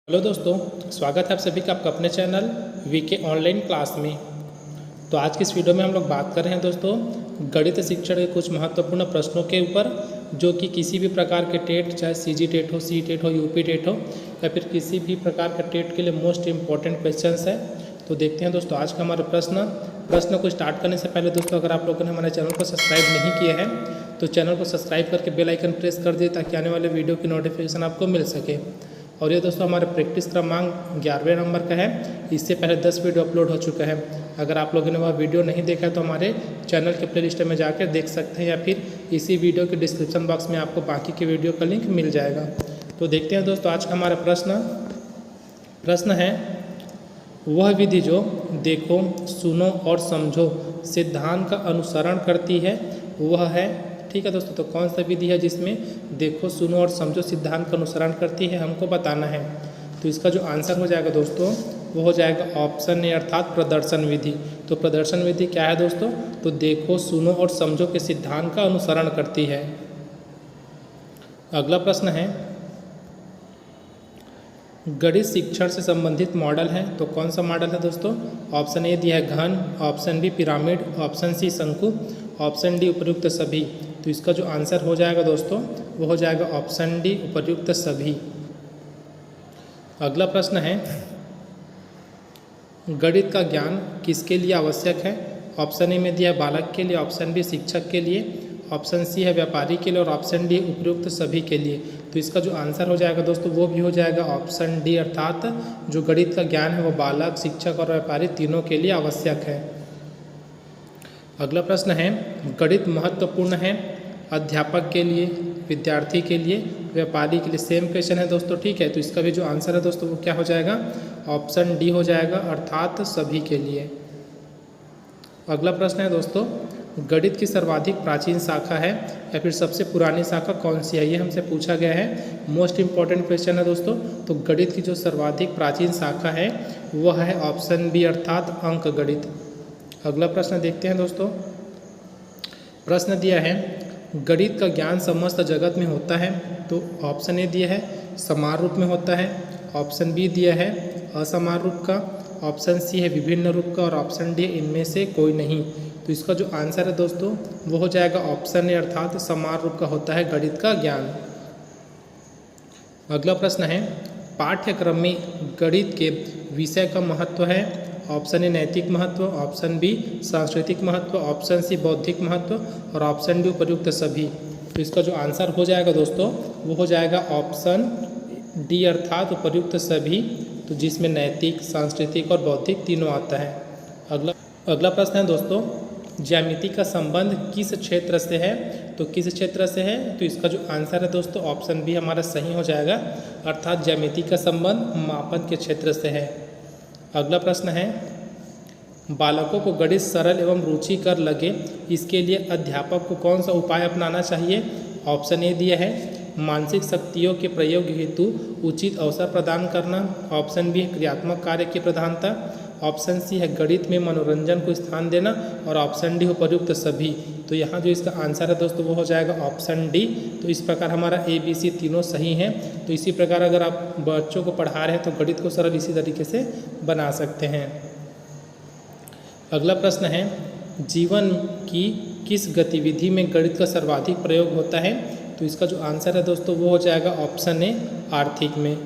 Hello दोस्तों, स्वागत है आप सभी का आपका अपने चैनल वीके ऑनलाइन क्लास में। तो आज की इस वीडियो में हम लोग बात कर रहे हैं दोस्तों गणित शिक्षण के कुछ महत्वपूर्ण प्रश्नों के ऊपर, जो कि किसी भी प्रकार के टेट, चाहे सीजी टेट हो, सी टेट हो, यूपी टेट हो या फिर किसी भी प्रकार का टेट के लिए मोस्ट इम्पॉर्टेंट क्वेश्चंस है। तो देखते हैं दोस्तों आज का हमारा प्रश्न को स्टार्ट करने से पहले दोस्तों, अगर आप लोगों ने हमारे चैनल को सब्सक्राइब नहीं किया है तो चैनल को सब्सक्राइब करके बेल आइकन प्रेस कर दिए, ताकि आने वाले वीडियो की नोटिफिकेशन आपको मिल सके। और ये दोस्तों हमारे प्रैक्टिस क्रमांक 11वें नंबर का है। इससे पहले 10 वीडियो अपलोड हो चुका है। अगर आप लोगों ने वह वीडियो नहीं देखा है तो हमारे चैनल के प्लेलिस्ट में जाकर देख सकते हैं, या फिर इसी वीडियो के डिस्क्रिप्शन बॉक्स में आपको बाकी के वीडियो का लिंक मिल जाएगा। तो देखते हैं दोस्तों आज का हमारा प्रश्न है, वह विधि जो देखो, सुनो और समझो सिद्धांत का अनुसरण करती है वह है। ठीक है दोस्तों, तो कौन सा विधि है जिसमें देखो, सुनो और समझो सिद्धांत का अनुसरण करती है, हमको बताना है। तो इसका जो आंसर हो जाएगा दोस्तों वो हो जाएगा ऑप्शन ए, अर्थात प्रदर्शन विधि। तो प्रदर्शन विधि क्या है दोस्तों? तो देखो, सुनो और समझो के सिद्धांत का अनुसरण करती है। अगला प्रश्न है, गणित शिक्षण से संबंधित मॉडल है। तो कौन सा मॉडल है दोस्तों? ऑप्शन ए दिया है घन, option B pyramid, option C शंकु, ऑप्शन डी उपर्युक्त सभी। तो इसका जो आंसर हो जाएगा दोस्तों वो हो जाएगा ऑप्शन डी, उपर्युक्त सभी। अगला प्रश्न है, गणित का ज्ञान किसके लिए आवश्यक है? ऑप्शन ए में दिया है बालक के लिए, ऑप्शन बी शिक्षक के लिए, ऑप्शन सी है व्यापारी के लिए और ऑप्शन डी उपर्युक्त सभी के लिए। तो इसका जो आंसर हो जाएगा दोस्तों वो भी हो जाएगा ऑप्शन डी, अर्थात जो गणित का ज्ञान है वो बालक, शिक्षक और व्यापारी तीनों के लिए आवश्यक है। अगला प्रश्न है, गणित महत्वपूर्ण है अध्यापक के लिए, विद्यार्थी के लिए, व्यापारी के लिए। सेम क्वेश्चन है दोस्तों, ठीक है। तो इसका भी जो आंसर है दोस्तों वो क्या हो जाएगा? ऑप्शन डी हो जाएगा, अर्थात सभी के लिए। अगला प्रश्न है दोस्तों, गणित की सर्वाधिक प्राचीन शाखा है या फिर सबसे पुरानी शाखा कौन सी है? ये हमसे पूछा गया है, मोस्ट इम्पॉर्टेंट क्वेश्चन है दोस्तों। तो गणित की जो सर्वाधिक प्राचीन शाखा है वह है ऑप्शन बी, अर्थात अंक गणित। अगला प्रश्न देखते हैं दोस्तों। प्रश्न दिया है, गणित का ज्ञान समस्त जगत में होता है। तो ऑप्शन ए दिया है समान रूप में होता है, ऑप्शन बी दिया है असमान रूप का, ऑप्शन सी है विभिन्न रूप का और ऑप्शन डी इनमें से कोई नहीं। तो इसका जो आंसर है दोस्तों वो हो जाएगा ऑप्शन ए, अर्थात समान रूप का होता है गणित का ज्ञान। अगला प्रश्न है, पाठ्यक्रम में गणित के विषय का महत्व है। ऑप्शन ए नैतिक महत्व, ऑप्शन बी सांस्कृतिक महत्व, ऑप्शन सी बौद्धिक महत्व और ऑप्शन डी उपर्युक्त सभी। तो इसका जो आंसर हो जाएगा दोस्तों वो हो जाएगा ऑप्शन डी, अर्थात उपर्युक्त सभी। तो जिसमें नैतिक, सांस्कृतिक और बौद्धिक तीनों आता है। अगला प्रश्न है दोस्तों, ज्यामिति का संबंध किस क्षेत्र से है? तो किस क्षेत्र से है? तो इसका जो आंसर है दोस्तों ऑप्शन बी हमारा सही हो जाएगा, अर्थात ज्यामिति का संबंध मापन के क्षेत्र से है। अगला प्रश्न है, बालकों को गणित सरल एवं रुचिकर लगे इसके लिए अध्यापक को कौन सा उपाय अपनाना चाहिए? ऑप्शन ए दिया है मानसिक शक्तियों के प्रयोग हेतु उचित अवसर प्रदान करना, ऑप्शन बी है क्रियात्मक कार्य की प्रधानता, ऑप्शन सी है गणित में मनोरंजन को स्थान देना और ऑप्शन डी उपर्युक्त सभी। तो यहाँ जो इसका आंसर है दोस्तों वो हो जाएगा ऑप्शन डी। तो इस प्रकार हमारा ए बी सी तीनों सही हैं। तो इसी प्रकार अगर आप बच्चों को पढ़ा रहे हैं तो गणित को सरल इसी तरीके से बना सकते हैं। अगला प्रश्न है, जीवन की किस गतिविधि में गणित का सर्वाधिक प्रयोग होता है? तो इसका जो आंसर है दोस्तों वो हो जाएगा ऑप्शन ए, आर्थिक में।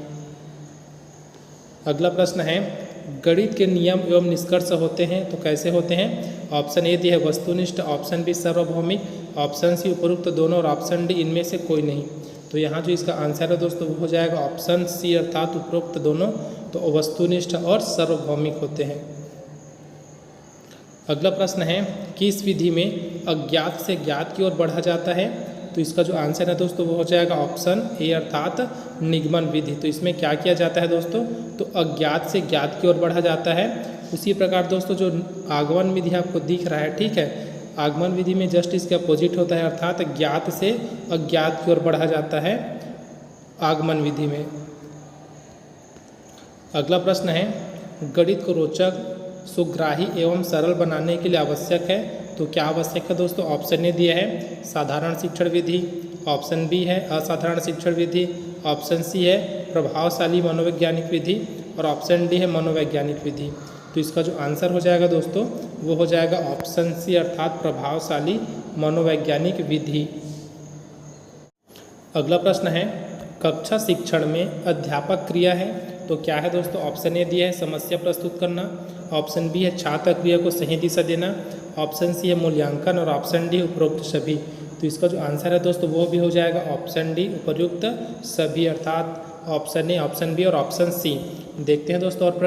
अगला प्रश्न है, गणित के नियम एवं निष्कर्ष होते हैं तो कैसे होते हैं? ऑप्शन ए दिया है वस्तुनिष्ठ, ऑप्शन बी सार्वभौमिक, ऑप्शन सी उपरोक्त दोनों और ऑप्शन डी इनमें से कोई नहीं। तो यहाँ जो इसका आंसर है दोस्तों वो हो जाएगा ऑप्शन सी, अर्थात उपरोक्त दोनों। तो वस्तुनिष्ठ और सार्वभौमिक होते हैं। अगला प्रश्न है, किस विधि में अज्ञात से ज्ञात की ओर बढ़ा जाता है? तो इसका जो आंसर है दोस्तों वो हो जाएगा ऑप्शन ए, अर्थात निगमन विधि। तो इसमें क्या किया जाता है दोस्तों? तो अज्ञात से ज्ञात की ओर बढ़ा जाता है। उसी प्रकार दोस्तों जो आगमन विधि आपको दिख रहा है, ठीक है, आगमन विधि में जस्ट इसके अपोजिट होता है, अर्थात ज्ञात से अज्ञात की ओर बढ़ा जाता है आगमन विधि में। अगला प्रश्न है, गणित को रोचक, सुग्राही एवं सरल बनाने के लिए आवश्यक है। तो क्या आवश्यक है दोस्तों? ऑप्शन ए दिया है साधारण शिक्षण विधि, ऑप्शन बी है असाधारण शिक्षण विधि, ऑप्शन सी है प्रभावशाली मनोवैज्ञानिक विधि और ऑप्शन डी है मनोवैज्ञानिक विधि। तो इसका जो आंसर हो जाएगा दोस्तों वो हो जाएगा ऑप्शन सी अर्थात प्रभावशाली मनोवैज्ञानिक विधि। अगला प्रश्न है कक्षा शिक्षण में अध्यापक क्रिया है तो क्या है दोस्तों। ऑप्शन ए दिया है समस्या प्रस्तुत करना, ऑप्शन बी है छात्र क्रिया को सही दिशा देना, ऑप्शन सी है मूल्यांकन और ऑप्शन डी उपरोक्त सभी। तो इसका जो आंसर है दोस्तों वो भी हो जाएगा ऑप्शन डी उपयुक्त सभी अर्थात ऑप्शन ए, ऑप्शन बी और ऑप्शन सी। देखते हैं दोस्तों और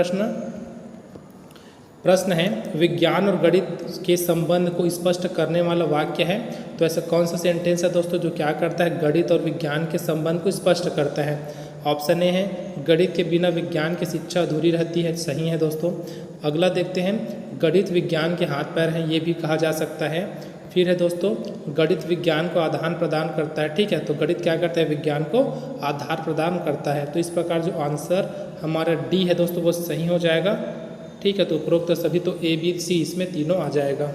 प्रश्न है विज्ञान और गणित के संबंध को स्पष्ट करने वाला वाक्य है। तो ऐसा कौन सा सेंटेंस है दोस्तों जो क्या करता है गणित और विज्ञान के संबंध को स्पष्ट करता है। ऑप्शन ए है गणित के बिना विज्ञान की शिक्षा अधूरी रहती है, सही है दोस्तों। अगला देखते हैं गणित विज्ञान के हाथ पैर हैं, ये भी कहा जा सकता है। फिर है दोस्तों गणित विज्ञान को आदान प्रदान करता है, ठीक है। तो गणित क्या करता है विज्ञान को आधार प्रदान करता है। तो इस प्रकार जो आंसर हमारा डी है दोस्तों वो सही हो जाएगा, ठीक है। तो उपरोक्त सभी तो ए बी सी इसमें तीनों आ जाएगा।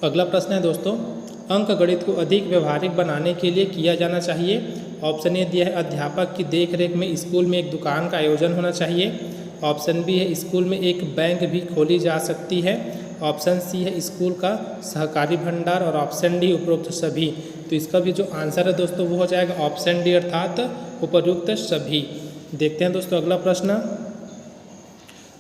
अगला प्रश्न है दोस्तों अंक गणित को अधिक व्यवहारिक बनाने के लिए किया जाना चाहिए। ऑप्शन ए दिया है अध्यापक की देखरेख में स्कूल में एक दुकान का आयोजन होना चाहिए, ऑप्शन बी है स्कूल में एक बैंक भी खोली जा सकती है, ऑप्शन सी है स्कूल का सहकारी भंडार और ऑप्शन डी उपरोक्त सभी। तो इसका भी जो आंसर है दोस्तों वो हो जाएगा ऑप्शन डी अर्थात उपयुक्त सभी। देखते हैं दोस्तों अगला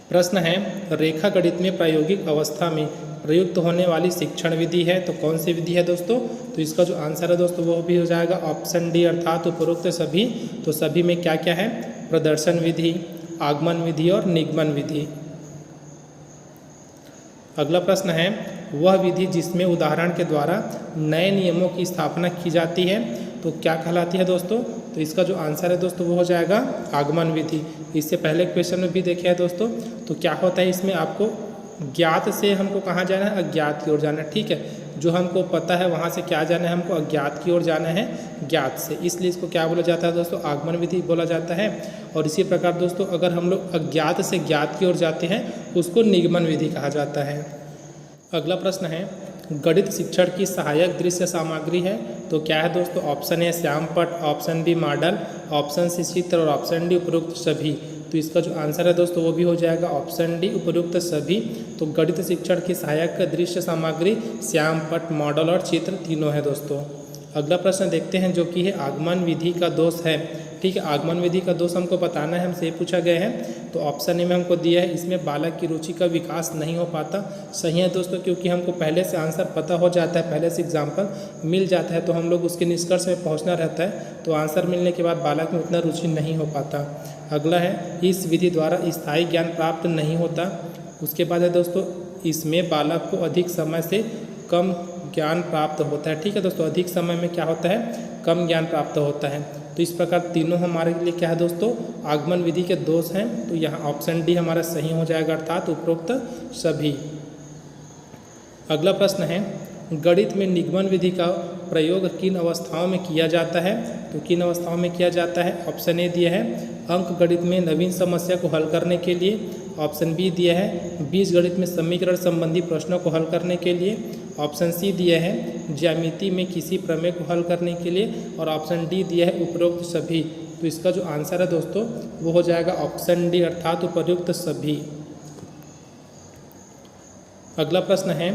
प्रश्न है रेखा गणित में प्रायोगिक अवस्था में प्रयुक्त होने वाली शिक्षण विधि है तो कौन सी विधि है दोस्तों। तो इसका जो आंसर है दोस्तों वो भी हो जाएगा ऑप्शन डी अर्थात उपरोक्त सभी। तो सभी में क्या क्या है प्रदर्शन विधि, आगमन विधि और निगमन विधि। अगला प्रश्न है वह विधि जिसमें उदाहरण के द्वारा नए नियमों की स्थापना की जाती है तो क्या कहलाती है दोस्तों। तो इसका जो आंसर है दोस्तों वो हो जाएगा आगमन विधि। इससे पहले क्वेश्चन में भी देखे है दोस्तों। तो क्या होता है इसमें आपको ज्ञात से हमको कहाँ जाना है अज्ञात की ओर जाना है, ठीक है। जो हमको पता है वहाँ से क्या जाना है हमको अज्ञात की ओर जाना है ज्ञात से, इसलिए इसको क्या बोला जाता है दोस्तों आगमन विधि बोला जाता है। और इसी प्रकार दोस्तों अगर हम लोग अज्ञात से ज्ञात की ओर जाते हैं उसको निगमन विधि कहा जाता है। अगला प्रश्न है गणित शिक्षण की सहायक दृश्य सामग्री है तो क्या है दोस्तों। ऑप्शन ए श्यामपट, option B model, option C चित्र और ऑप्शन डी उपयुक्त सभी। तो इसका जो आंसर है दोस्तों वो भी हो जाएगा ऑप्शन डी उपयुक्त सभी। तो गणित शिक्षण की सहायक दृश्य सामग्री श्यामपट, मॉडल और चित्र तीनों है दोस्तों। अगला प्रश्न देखते हैं जो कि है आगमन विधि का दोष है, ठीक है। आगमन विधि का दोष हमको बताना है, हमसे पूछा गया है। तो ऑप्शन ए में हमको दिया है इसमें बालक की रुचि का विकास नहीं हो पाता, सही है दोस्तों। क्योंकि हमको पहले से आंसर पता हो जाता है, पहले से एग्जाम्पल मिल जाता है तो हम लोग उसके निष्कर्ष में पहुंचना रहता है। तो आंसर मिलने के बाद बालक में उतना रुचि नहीं हो पाता। अगला है इस विधि द्वारा स्थायी ज्ञान प्राप्त नहीं होता। उसके बाद है दोस्तों इसमें बालक को अधिक समय से कम ज्ञान प्राप्त होता है, ठीक है दोस्तों। अधिक समय में क्या होता है कम ज्ञान प्राप्त होता है। तो इस प्रकार तीनों हमारे लिए क्या है दोस्तों आगमन विधि के दोष हैं। तो यहाँ ऑप्शन डी हमारा सही हो जाएगा अर्थात उपरोक्त सभी। अगला प्रश्न है गणित में निगमन विधि का प्रयोग किन अवस्थाओं में किया जाता है तो किन अवस्थाओं में किया जाता है। ऑप्शन ए दिया है अंक गणित में नवीन समस्या को हल करने के लिए, ऑप्शन बी दिया है बीज गणित में समीकरण संबंधी प्रश्नों को हल करने के लिए, ऑप्शन सी दिया है ज्यामिति में किसी प्रमेय को हल करने के लिए और ऑप्शन डी दिया है उपरोक्त सभी। तो इसका जो आंसर है दोस्तों वो हो जाएगा ऑप्शन डी अर्थात उपयुक्त सभी। अगला प्रश्न है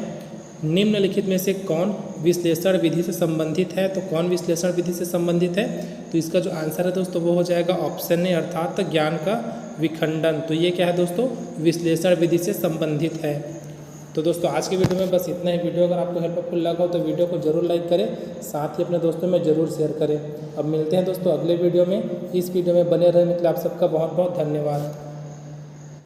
निम्नलिखित में से कौन विश्लेषण विधि से संबंधित है तो कौन विश्लेषण विधि से संबंधित है। तो इसका जो आंसर है दोस्तों वो हो जाएगा ऑप्शन ए अर्थात ज्ञान का विखंडन। तो ये क्या है दोस्तों विश्लेषण विधि से संबंधित है। तो दोस्तों आज के वीडियो में बस इतना ही। वीडियो अगर आपको हेल्पफुल लगा हो तो वीडियो को जरूर लाइक करें, साथ ही अपने दोस्तों में जरूर शेयर करें। अब मिलते हैं दोस्तों अगले वीडियो में। इस वीडियो में बने रहने के लिए आप सबका बहुत बहुत धन्यवाद।